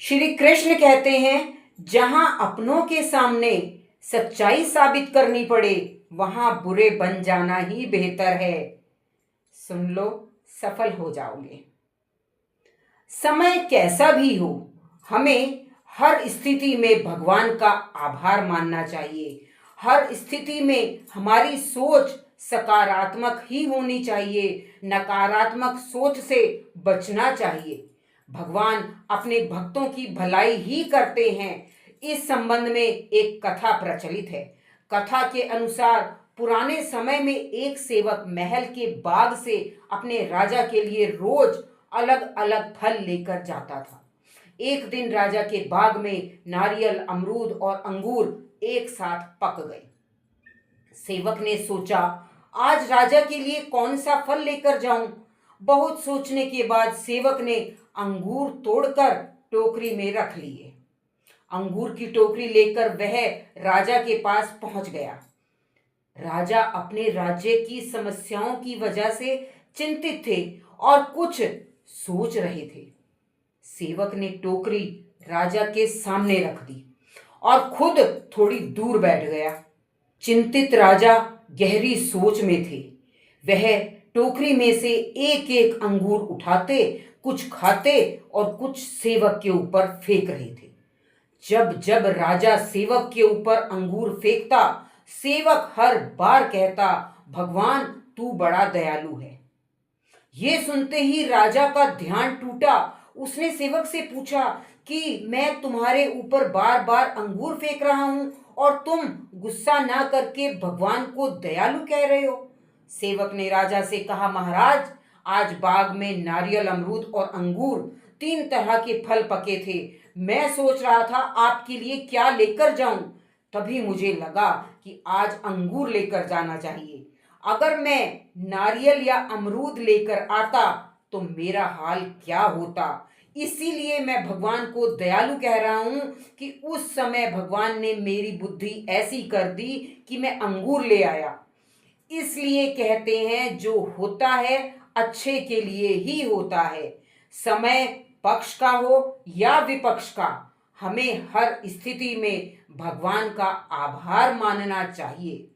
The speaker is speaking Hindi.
श्री कृष्ण कहते हैं, जहां अपनों के सामने सच्चाई साबित करनी पड़े वहां बुरे बन जाना ही बेहतर है। सुन लो, सफल हो जाओगे। समय कैसा भी हो, हमें हर स्थिति में भगवान का आभार मानना चाहिए। हर स्थिति में हमारी सोच सकारात्मक ही होनी चाहिए, नकारात्मक सोच से बचना चाहिए। भगवान अपने भक्तों की भलाई ही करते हैं। इस संबंध में एक कथा प्रचलित है। कथा के अनुसार पुराने समय में एक सेवक महल के बाग से अपने राजा के लिए रोज अलग अलग फल लेकर जाता था। एक दिन राजा के बाग में नारियल, अमरूद और अंगूर एक साथ पक गए। सेवक ने सोचा, आज राजा के लिए कौन सा फल लेकर जाऊं। बहुत सोचने के बाद सेवक ने अंगूर तोड़कर टोकरी में रख लिए। अंगूर की टोकरी लेकर वह राजा के पास पहुंच गया। राजा अपने राज्य की समस्याओं की वजह से चिंतित थे और कुछ सोच रहे थे। सेवक ने टोकरी राजा के सामने रख दी और खुद थोड़ी दूर बैठ गया। चिंतित राजा गहरी सोच में थे। वह टोकरी में से एक एक अंगूर उठाते, कुछ खाते और कुछ सेवक के ऊपर फेंक रहे थे। जब जब राजा सेवक के ऊपर अंगूर फेंकता, सेवक हर बार कहता, भगवान तू बड़ा दयालु है। ये सुनते ही राजा का ध्यान टूटा। उसने सेवक से पूछा कि मैं तुम्हारे ऊपर बार बार अंगूर फेंक रहा हूं और तुम गुस्सा ना करके भगवान को दयालु कह रहे हो। सेवक ने राजा से कहा, महाराज, आज बाग में नारियल, अमरूद और अंगूर 3 तरह के फल पके थे। मैं सोच रहा था आपके लिए क्या लेकर जाऊं। तभी मुझे लगा कि आज अंगूर लेकर जाना चाहिए। अगर मैं नारियल या अमरूद लेकर आता तो मेरा हाल क्या होता। इसीलिए मैं भगवान को दयालु कह रहा हूं कि उस समय भगवान ने मेरी बुद्धि ऐसी कर दी कि मैं अंगूर ले आया। इसलिए कहते हैं, जो होता है अच्छे के लिए ही होता है। समय पक्ष का हो या विपक्ष का, हमें हर स्थिति में भगवान का आभार मानना चाहिए।